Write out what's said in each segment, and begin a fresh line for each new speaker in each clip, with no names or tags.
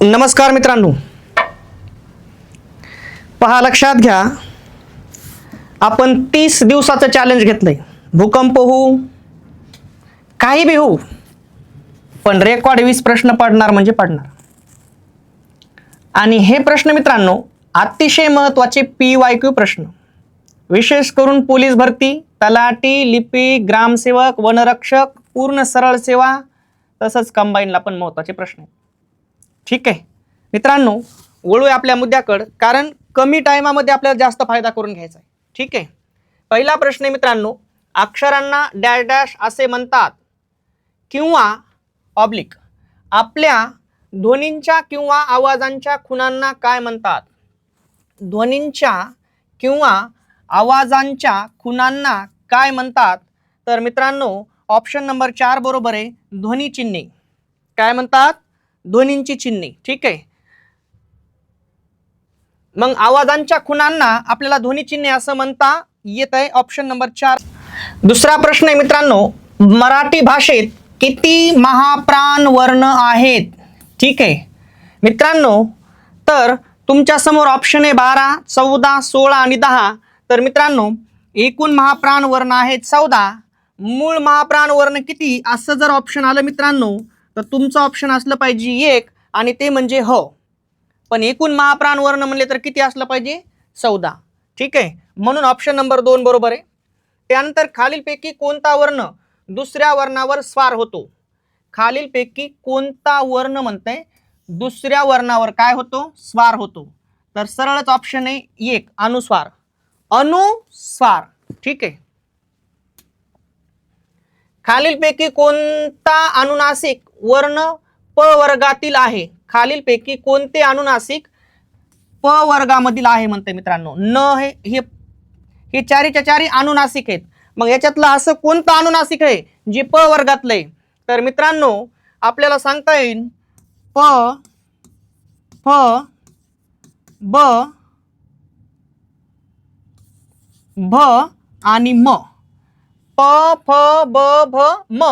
नमस्कार मित्रांनो, पहा लक्षात घ्या, आपण 30 दिवसाचं चॅलेंज घेतलंय. भूकंप होऊ काही बी होऊ, पण रेकॉर्ड 20 प्रश्न पडणार म्हणजे पडणार. आणि हे प्रश्न मित्रांनो अतिशय महत्त्वाचे PYQ प्रश्न, विशेष करून पोलीस भरती, तलाठी, लिपिक, ग्रामसेवक, वनरक्षक, पूर्ण सरळ सेवा तसंच कंबाईनला पण महत्त्वाचे प्रश्न. ठीक आहे मित्रांनो, वळूया आपल्या मुद्द्याकडे, कारण कमी टाइमामध्ये आपल्याला जास्त फायदा करून घ्यायचा आहे. ठीक आहे, पहिला प्रश्न आहे मित्रांनो, अक्षरांना डॅश डॅश असे म्हणतात किंवा ऑब्लिक आपल्या ध्वनींच्या किंवा आवाजांच्या खुणांना काय म्हणतात? ध्वनींच्या किंवा आवाजांच्या खुणांना काय म्हणतात? तर मित्रांनो ऑप्शन नंबर 4 बरोबर आहे, ध्वनी चिन्हे. काय म्हणतात? ध्वनींची चिन्हे. ठीक आहे, मग आवाजांच्या खुणांना आपल्याला ध्वनी चिन्हे असं म्हणता येत आहे, ऑप्शन नंबर 4. दुसरा प्रश्न आहे मित्रांनो, मराठी भाषेत किती महाप्राण वर्ण आहेत? ठीक आहे मित्रांनो, तर तुमच्या समोर ऑप्शन आहे 12, 14, 16 आणि 10. तर मित्रांनो एकूण महाप्राण वर्ण आहेत 14. मूळ महाप्राण वर्ण किती असं जर ऑप्शन आलं मित्रांनो, तर तुमचं ऑप्शन असलं पाहिजे 1 आणि ते म्हणजे हो. पण एकूण महाप्राण वर्ण म्हणले तर किती असलं पाहिजे? 14. ठीक आहे, म्हणून ऑप्शन नंबर 2 बरोबर आहे. त्यानंतर खालीलपैकी कोणता वर्ण दुसऱ्या वर्णावर स्वार होतो? खालीलपैकी कोणता वर्ण म्हणतंय दुसऱ्या वर्णावर काय होतो? स्वार होतो. तर सरळच ऑप्शन आहे 1, अनुस्वार. अनुस्वार. ठीक आहे, खालीलपैकी कोणता अनुनासिक वर्ण प वर्गातील आहे? खालीलपैकी कोणते अनुनासिक प वर्गामधील आहे म्हणते मित्रांनो. न हे चारीच्या चारी अनुनासिक आहेत. मग याच्यातलं असं कोणतं अनुनासिक आहे जे प वर्गातलं आहे? तर मित्रांनो आपल्याला सांगता येईल प, फ, ब, भ आणि म. प, फ, ब, भ, म.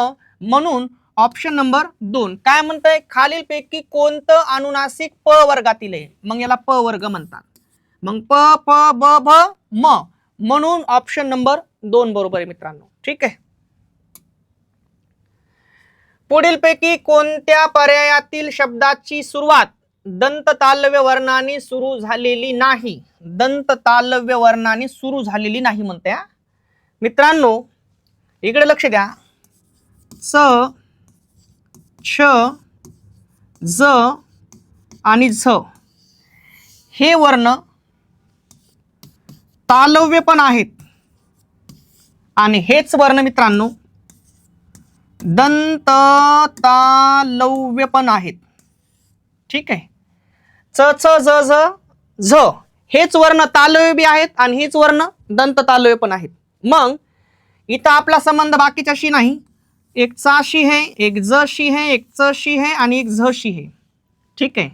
म्हणून ऑप्शन नंबर 2 काय म्हणतंय? खालीलपैकी कोणतं अनुनासिक प वर्गातील आहे? मग याला प वर्ग म्हणतात. मग प, फ, ब, भ, म. म्हणून ऑप्शन नंबर 2 बरोबर आहे मित्रांनो. ठीक आहे, पुढीलपैकी कोणत्या पर्यायातील शब्दाची सुरुवात दंत तालव्य वर्णाने सुरू झालेली नाही? दंत तालव्य वर्णाने सुरू झालेली नाही म्हणते मित्रांनो. इकडे लक्ष द्या, च, छ, ज आणि झ हे वर्ण तालव्य पण आहेत आणि हेच वर्ण मित्रांनो दंत तालव्य पण आहेत. ठीक आहे, च, छ, ज, झ हेच वर्ण तालव्य बी आहेत आणि हेच वर्ण दंत तालव्य पण आहेत. मग इथं आपला संबंध बाकीच्याशी नाही, एक चाशी है, एक जशी है, एक चशी है आणि एक झशी है. ठीक आहे,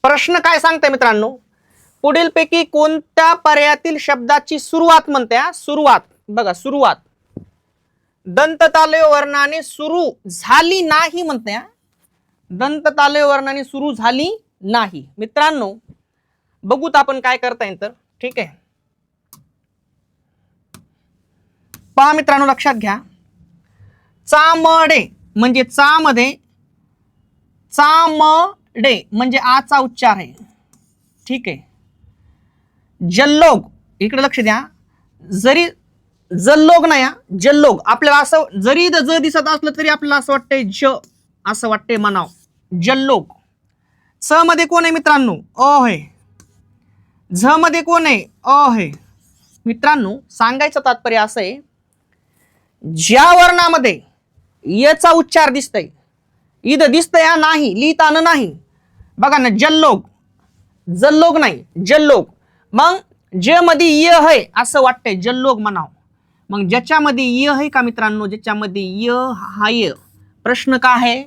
प्रश्न काय सांगते मित्रांनो, पुढीलपैकी कोणत्या पर्यायातील शब्दाची सुरुवात म्हणते? सुरुवात बघा, सुरुवात दंत तालव्य वर्णाने सुरू झाली नाही म्हणते. दंत तालव्य वर्णाने सुरू झाली नाही. मित्रांनो बघूत आपण काय करता येईल तर. ठीक आहे, पहा मित्रांनो लक्षात घ्या, चामडे म्हणजे चामध्ये, चामडे म्हणजे आचा उच्चार आहे. ठीक आहे, जल्लोग इकडे लक्ष द्या, जरी जल्लोग नाही जल्लोग आपल्याला असं जरी ज दिसत असलं तरी आपल्याला असं वाटतंय ज असं वाटतंय म्हणाव, जल्लोग. च मध्ये कोण आहे मित्रांनो? अ आहे. झ मध्ये कोण आहे? अ आहे. मित्रांनो सांगायचं तात्पर्य असं आहे, ज्या वर्णामध्ये याचा उच्चार दिसतंय, इथं दिसतंय नाही, लिहिताना नाही. बघा ना, जल्लोग, जल्लोग नाही जल्लोग. मग ज मध्ये य आहे असं वाटतंय, जल्लोग म्हणाव. मग ज्याच्यामध्ये य आहे का मित्रांनो, ज्याच्यामध्ये य हाय, प्रश्न काय आहे?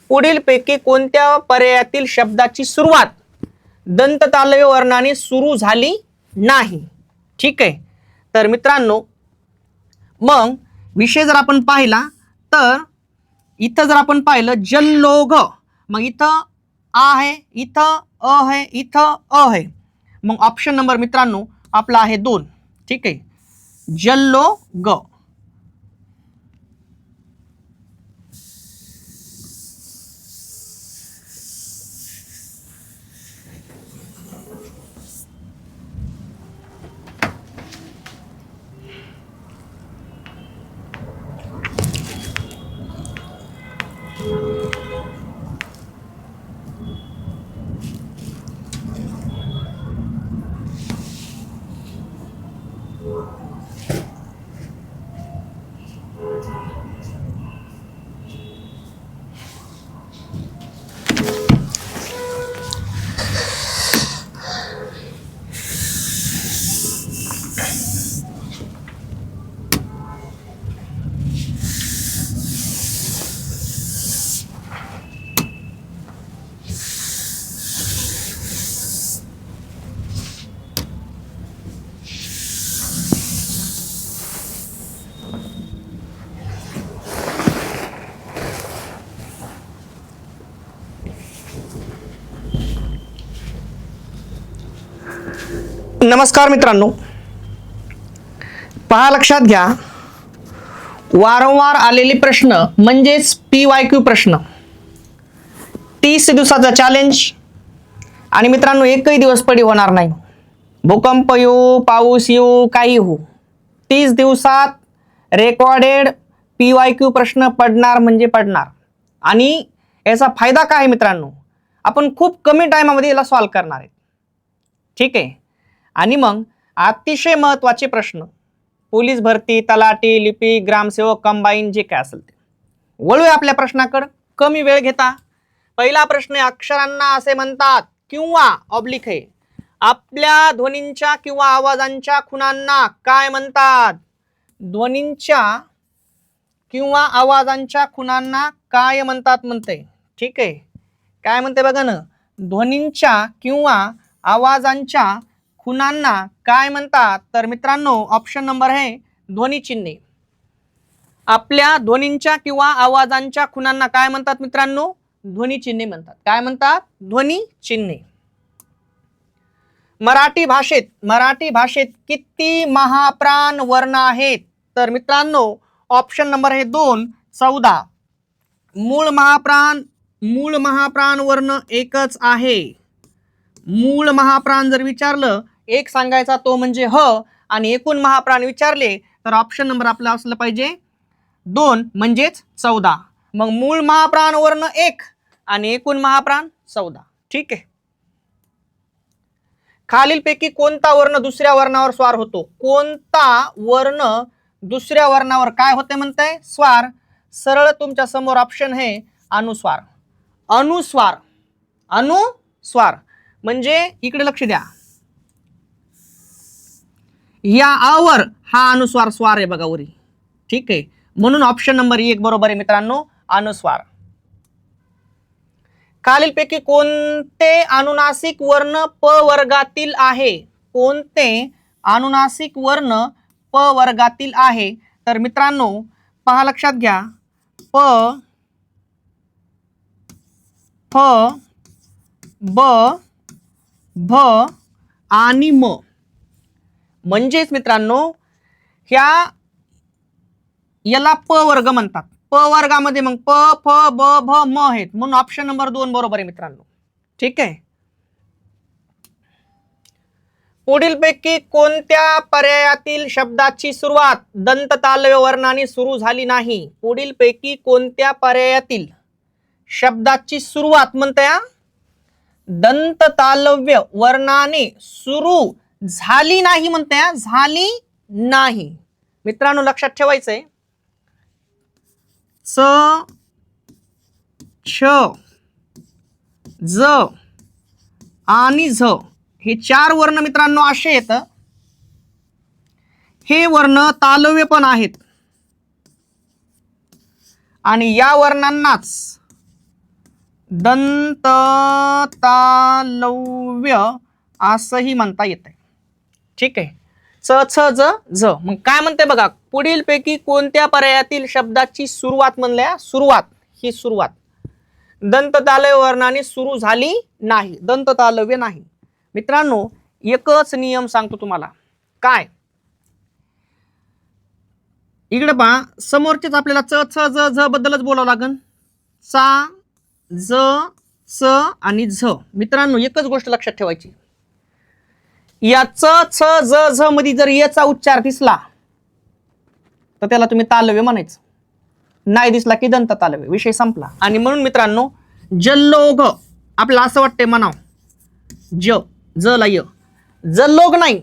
पुढीलपैकी कोणत्या पर्यायातील शब्दाची सुरुवात दंत तालव्य वर्णाने सुरू झाली नाही? ठीक आहे, तर मित्रांनो मग विषय जर आपण पाहिला तर इथं जर आपण पाहिलं जल्लोग, मग इथं आ आहे इथं, अ आहे इथं, अ आहे. मग ऑप्शन नंबर मित्रांनो आपला आहे 2. ठीक आहे, जल्लोग. नमस्कार मित्रांनो, पहा लक्षात घ्या, वारंवार आलेले प्रश्न म्हणजेच PYQ प्रश्न, 30 दिवसाचा चॅलेंज. आणि मित्रांनो एकही दिवस पडी होणार नाही. भूकंप येऊ, पाऊस येऊ, काही हो, 30 दिवसात रेकॉर्डेड PYQ प्रश्न पडणार म्हणजे पडणार. आणि याचा फायदा काय आहे मित्रांनो, आपण खूप कमी टायमामध्ये याला सॉल्व्ह करणार आहे. ठीक आहे. आणि मग अतिशय महत्त्वाचे प्रश्न, पोलीस भरती, तलाठी, लिपिक, ग्रामसेवक, कंबाईन, जे काय असेल ते. वळूया आपल्या प्रश्नाकडे कमी वेळ घेता. पहिला प्रश्न आहे, अक्षरांना असे म्हणतात किंवा ऑब्लिक आहे, आपल्या ध्वनींच्या किंवा आवाजांच्या खुणांना काय म्हणतात? ध्वनींच्या किंवा आवाजांच्या खुणांना काय म्हणतात म्हणते. ठीक आहे, काय म्हणते बघा ना, ध्वनींच्या किंवा आवाजांच्या खुणांना काय म्हणतात? तर मित्रांनो ऑप्शन नंबर आहे ध्वनी चिन्हे. आपल्या ध्वनींच्या किंवा आवाजांच्या खुणांना काय म्हणतात मित्रांनो? ध्वनी चिन्हे म्हणतात. काय म्हणतात? ध्वनी चिन्हे. मराठी भाषेत किती महाप्राण वर्ण आहेत? तर मित्रांनो ऑप्शन नंबर आहे 2, 14. मूळ महाप्राण वर्ण एकच आहे. मूळ महाप्राण जर विचारलं एक सांगायचा तो म्हणजे ह, आणि एकूण महाप्राण विचारले तर ऑप्शन नंबर आपला असलं पाहिजे 2 म्हणजेच 14. मग मूळ महाप्राण वर्ण 1 आणि एकूण महाप्राण 14. ठीक आहे. खालीलपैकी कोणता वर्ण दुसऱ्या वर्णावर स्वार होतो? कोणता वर्ण दुसऱ्या वर्णावर काय होते म्हणताय? स्वार. सरळ तुमच्या समोर ऑप्शन आहे अनुस्वार. अनुस्वार म्हणजे इकडे लक्ष द्या, या आवर हा अनुस्वार स्वार आहे बघा वरी. ठीक आहे, म्हणून ऑप्शन नंबर 1 बरोबर आहे मित्रांनो, अनुस्वार. खालीलपैकी कोणते अनुनासिक वर्ण प वर्गातील आहे? कोणते अनुनासिक वर्ण प वर्गातील आहे? तर मित्रांनो पहा लक्षात घ्या, प, फ, ब, भ आणि म. म्हणजेच मित्रांनो याला प वर्ग म्हणतात. प वर्गामध्ये मग प, फ, ब, भ, म आहेत, म्हणून ऑप्शन नंबर 2 बरोबर आहे मित्रांनो. ठीक आहे. पुढीलपैकी कोणत्या पर्यायातील शब्दाची सुरुवात दंत तालव्य वर्णाने सुरू झाली नाही? पुढीलपैकी कोणत्या पर्यायातील शब्दाची सुरुवात म्हणताय दंत तालव्य वर्णाने सुरू झाली नाही म्हणताय, झाली नाही. मित्रांनो लक्षात ठेवायचंय, च, छ, ज आणि झ हे 4 वर्ण मित्रांनो असे आहेत, हे वर्ण तालव्य पण आहेत आणि या वर्णांनाच दंत तालव्य असंही म्हणता येते. ठीक आहे. च, छ, ज, झ. मग काय म्हणते बघा, पुढीलपैकी कोणत्या पर्यायातील शब्दाची सुरुवात म्हणल्या? सुरुवात ही सुरुवात दंत तालव्य वर्णाने सुरू झाली नाही, दंत तालव्य नाही. मित्रांनो एकच नियम सांगतो तुम्हाला, काय, इकडे पहा, समोरचेच आपल्याला च छ ज झ बद्दलच बोलावं लागेल. चा, ज, च आणि झ. मित्रांनो एकच गोष्ट लक्षात ठेवायची, या च छ ज झ मध्ये जर याचा उच्चार दिसला तर त्याला तुम्ही तालव्य म्हणायचं, नाही दिसला की दंत तालव्य, विषय संपला. आणि म्हणून मित्रांनो जल्लोग आपल्याला असं वाटतंय म्हणाव, ज, ज ला य, जल्लोग नाही,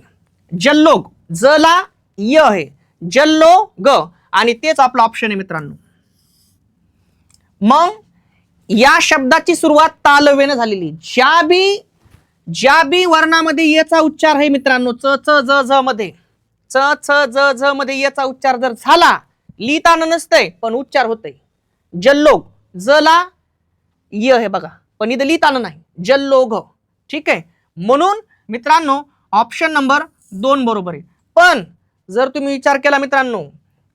जल्लोग, ज ला य आहे, जल्लोग, आणि तेच आपलं ऑप्शन आहे मित्रांनो. मग या शब्दाची सुरुवात तालव्याने झालेली, ज्या बी वर्णामध्ये याचा उच्चार आहे मित्रांनो, च च ज झ मध्ये, च छ ज झ मध्ये याचा उच्चार जर झाला, लिहिताना नसतंय पण उच्चार होतंय, जल्लोग, ज ला य हे बघा, पण इथं लिहिताना नाही, जल्लोग. ठीक आहे, म्हणून मित्रांनो ऑप्शन नंबर 2 बरोबर आहे. पण जर तुम्ही विचार केला मित्रांनो,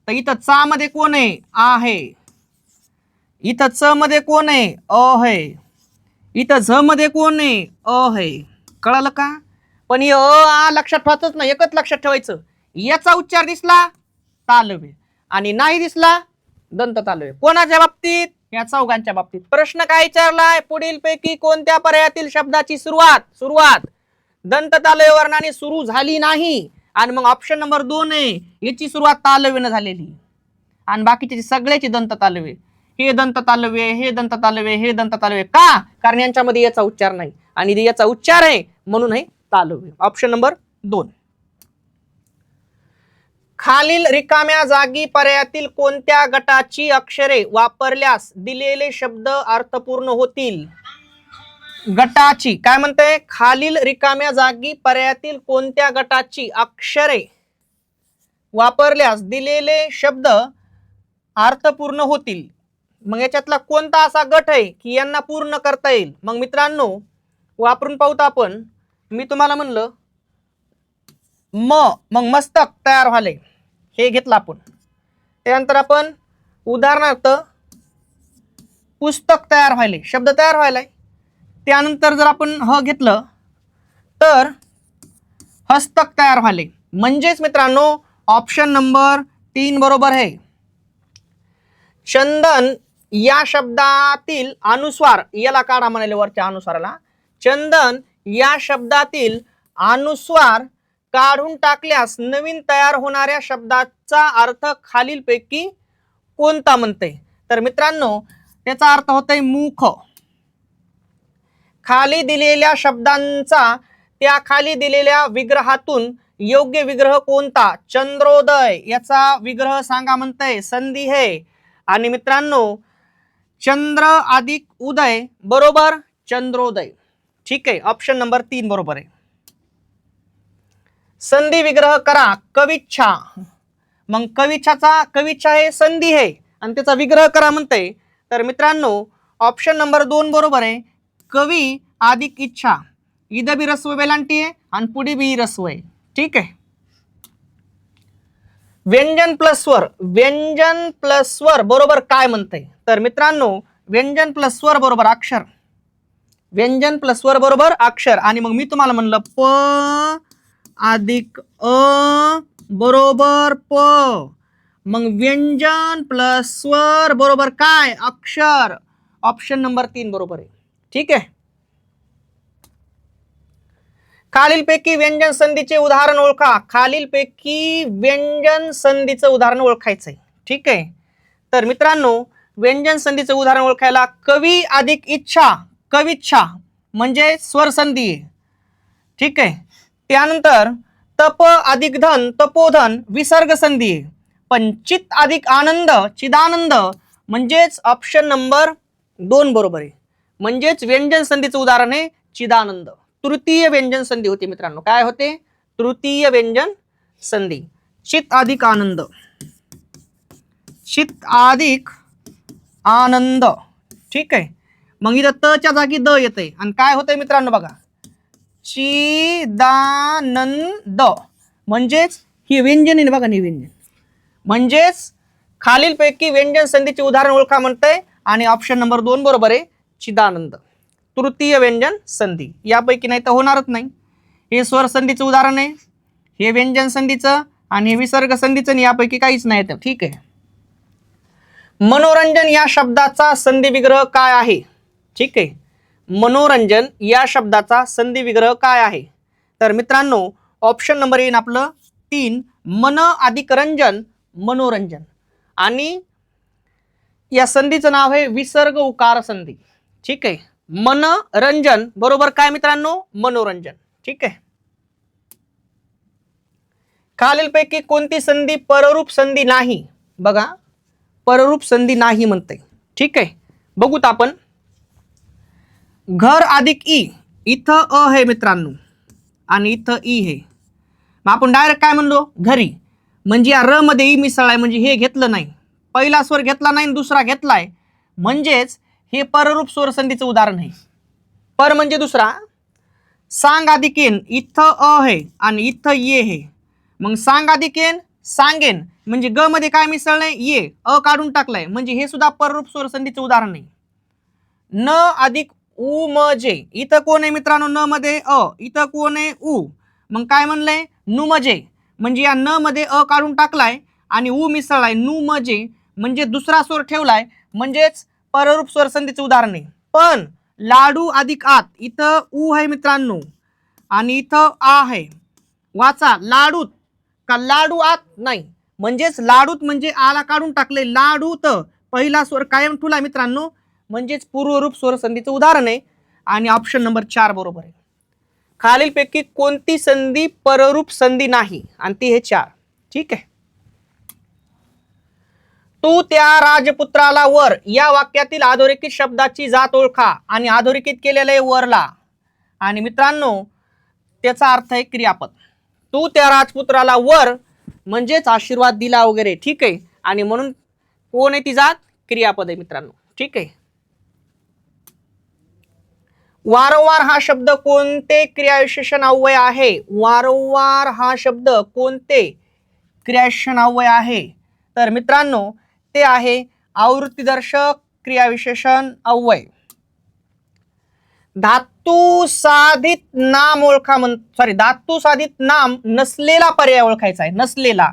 तर इथं चा मध्ये कोण आहे, आ आहे, इथं च मध्ये कोण आहे, अ आहे, इथं झ मध्ये कोण आहे, अ आहे. कळालं का? पण अ आ लक्षात ठेवायचंच नाही, एकच लक्षात ठेवायचं, याचा उच्चार दिसला तालव्य आणि नाही दिसला दंत तालव्य. कोणाच्या बाबतीत? या चौघांच्या बाबतीत. प्रश्न काय विचारलाय, पुढील पैकी कोणत्या पर्यायातील शब्दाची सुरुवात दंत तालव्य वर्णाने सुरू झाली नाही, आणि मग ऑप्शन नंबर 2 आहे, याची सुरुवात तालव्याने झालेली आणि बाकीचे सगळ्याची दंत तालव्य. हे दंत तालव्य, हे दंत तालव्य, हे दंत तालव्य. का? कारण यांच्यामध्ये याचा उच्चार नाही आणि याचा उच्चार आहे म्हणून हे तालव्य. Option number 2. खालील रिकाम्या जागी पर्यायातील कोणत्या गटाची अक्षरे वापरल्यास दिलेले शब्द अर्थपूर्ण होतील? गटाची काय म्हणते? खालील रिकाम्या जागी पर्यायातील कोणत्या गटाची अक्षरे वापरल्यास दिलेले शब्द अर्थपूर्ण होतील. मग याच्यातला कोणता असा गट आहे की यांना पूर्ण करता येईल? मग मित्रांनो वापरून पाहूत आपण. मी तुम्हाला म्हणलं मग मस्तक तयार झाले, हे घेतलं आपण. त्यानंतर आपण उदाहरणार्थ पुस्तक तयार व्हायले, शब्द तयार व्हायलाय. त्यानंतर जर आपण ह घेतलं तर हस्तक तयार व्हायले. म्हणजेच मित्रांनो ऑप्शन नंबर 3 बरोबर आहे. चंदन या शब्दातील अनुस्वार, याला काढा म्हणाले वरच्या अनुस्वाराला. चंदन या शब्दातील अनुस्वार काढून टाकल्यास नवीन तयार होणाऱ्या शब्दाचा अर्थ खालीलपैकी कोणता म्हणते? तर मित्रांनो त्याचा अर्थ होतोय मुख. खाली दिलेल्या शब्दांचा त्या खाली दिलेल्या विग्रहातून योग्य विग्रह कोणता? चंद्रोदय याचा विग्रह सांगा म्हणतंय, संधी है. आणि मित्रांनो चंद्र अधिक उदय बरोबर चंद्रोदय. ठीक आहे, ऑप्शन नंबर 3 बरोबर आहे. संधी विग्रह करा कविच्छा. मग कविच्छा हे संधी आहे आणि त्याचा विग्रह करा म्हणते. तर मित्रांनो ऑप्शन नंबर 2 बरोबर आहे. कवी अधिक इच्छा, इथं बी रस्व वेलांटी आहे आणि पुढे बी रस्व आहे. ठीक आहे. व्यंजन प्लस स्वर बरोबर काय म्हणते? तर मित्रांनो व्यंजन प्लस स्वर बरोबर अक्षर. व्यंजन प्लस स्वर बरोबर अक्षर. आणि मग मी तुम्हाला म्हणलं प अधिक अ बरोबर प. मग व्यंजन प्लस स्वर बरोबर काय? अक्षर. ऑप्शन नंबर 3 बरोबर आहे. ठीक आहे. खालीलपैकी व्यंजन संधीचे उदाहरण ओळखा. खालीलपैकी व्यंजन संधीचं उदाहरण ओळखायचंय. ठीक आहे. तर मित्रांनो व्यंजन संधीचं उदाहरण ओळखायला कवी अधिक इच्छा, कविच्छा म्हणजे स्वर संधी आहे. ठीक आहे. त्यानंतर तप अधिक धन, तपोधन विसर्ग संधी आहे. पण चित अधिक आनंद, चिदानंद म्हणजेच ऑप्शन नंबर 2 बरोबर आहे. म्हणजेच व्यंजन संधीचं उदाहरण आहे चिदानंद. तृतीय व्यंजन संधी होती मित्रांनो. काय होते? तृतीय व्यंजन संधी. चित अधिक आनंद, चित अधिक आनंद. ठीक आहे. मग इथं त च्या जागी द येते आणि काय होतंय मित्रांनो बघा, चिदानंद म्हणजेच ही व्यंजन आहे बघा, व्यंजन. म्हणजेच खालीलपैकी व्यंजन संधीचे उदाहरण ओळखा म्हणतंय आणि ऑप्शन नंबर 2 बरोबर आहे चिदानंद. तृतीय व्यंजन संधी यापैकी नाही तर होणारच नाही. हे स्वर संधीचं उदाहरण आहे, हे व्यंजन संधीचं आणि हे विसर्ग संधीचं, यापैकी काहीच नाही तर ठीक आहे. मनोरंजन या शब्दाचा संधी विग्रह काय आहे? ठीक आहे, मनोरंजन या शब्दाचा संधी विग्रह काय आहे? तर मित्रांनो ऑप्शन नंबर येईल आपलं 3 मन अधिक रंजन मनोरंजन. आणि या संधीचं नाव आहे विसर्ग उकार संधी. ठीक आहे, मनोरंजन बरोबर काय मित्रांनो? मनोरंजन. ठीक आहे. खालीलपैकी कोणती संधी पररूप संधी नाही? बघा पररूप संधी नाही म्हणते. ठीक आहे, बघूत आपण. घर अधिक ई, इथं अ आहे मित्रांनो आणि इथं ई आहे. मग आपण डायरेक्ट काय म्हणलो? घरी. म्हणजे या र मध्ये ई मिसळलाय, म्हणजे हे घेतलं नाही, पहिला स्वर घेतला नाही दुसरा घेतलाय, म्हणजेच हे पररूप स्वर संधीचं उदाहरण आहे. पर म्हणजे दुसरा. सांग अधिक येन, इथं अ आहे आणि इथं ये आहे. मग सांग अधिक येन सांगेन, म्हणजे ग मध्ये काय मिसळलंय? ये, अ काढून टाकलाय, म्हणजे हे सुद्धा पररूप स्वर संधीचं उदाहरण आहे. न अधिक उ म जे, इथं कोण आहे मित्रांनो? न मध्ये अ, इथं कोण आहे? उ. मग काय म्हणलंय? नु मजे, म्हणजे या न मध्ये अ काढून टाकलाय आणि उ मिसळलाय, नु मजे, म्हणजे दुसरा स्वर ठेवलाय, म्हणजेच पररूप स्वर संधीचं उदाहरण आहे. पण लाडू अधिक आत, इथं उ आहे मित्रांनो आणि इथं आ आहे. वाचा, लाडूत का लाडू आत? नाही, म्हणजेच लाडूत म्हणजे आला काढून टाकले, लाडूत पहिला स्वर कायम ठेवला मित्रांनो, म्हणजेच पूर्वरूप स्वर संधीचं उदाहरण आहे. आणि ऑप्शन नंबर 4 बरोबर आहे. खालीलपैकी कोणती संधी पररूप संधी नाही? आणि ती हे 4. ठीक आहे. तू त्या राजपुत्राला वर या वाक्यातील अधोरेखित शब्दाची जात ओळखा आणि अधोरेखित केलेलं आहे वरला. आणि मित्रांनो त्याचा अर्थ आहे क्रियापद. तू त्या राजपुत्राला वर म्हणजेच आशीर्वाद दिला वगैरे. ठीक आहे, आणि म्हणून कोण आहे ती जात? क्रियापद आहे मित्रांनो. ठीक आहे. वारंवार हा शब्द कोणते क्रियाविशेषण अव्यय आहे? वारंवार हा शब्द कोणते क्रियाविशेषण अव्यय आहे? तर मित्रांनो ते आहे आवृत्तीदर्शक क्रियाविशेषण अव्यय. धातू साधित नाम ओळखा धातू साधित नाम नसलेला पर्याय ओळखायचा आहे. नसलेला.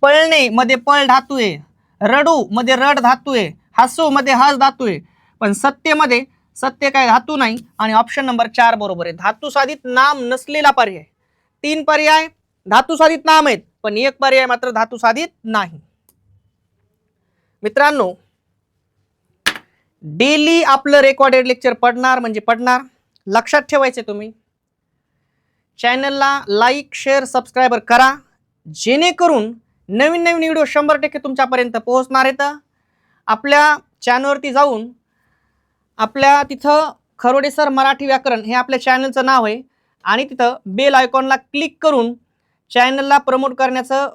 पळणे मध्ये पळ धातू आहे, रडू मध्ये रड धातू आहे, हसू मध्ये हस धातू आहे, पण सत्य मध्ये सत्य काय धातू नाही. आणि ऑप्शन नंबर 4 बरोबर आहे. धातू साधित नाम नसलेला पर्याय. 3 पर्याय धातू साधित नाम आहेत, पण एक पर्याय मात्र धातू साधित नाही. मित्रांनो डेली आपलं रेकॉर्डेड लेक्चर पडणार म्हणजे पडणार. लक्षात ठेवायचे तुम्ही. चॅनलला लाईक शेअर सबस्क्राईबर करा, जेणेकरून नवीन नवीन व्हिडिओ 100% तुमच्यापर्यंत पोहोचणार आहेत. आपल्या चॅनलवरती जाऊन आपल्या तिथं खरोडे सर मराठी व्याकरण हे आपल्या चॅनलचं नाव आहे आणि तिथं बेल आयकॉनला क्लिक करून चॅनलला प्रमोट करण्याचं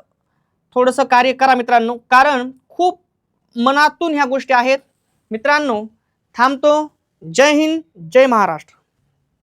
थोडंसं कार्य करा मित्रांनो, कारण खूप मनातून ह्या गोष्टी आहेत. मित्रांनो थांबतो. जय हिंद, जय महाराष्ट्र.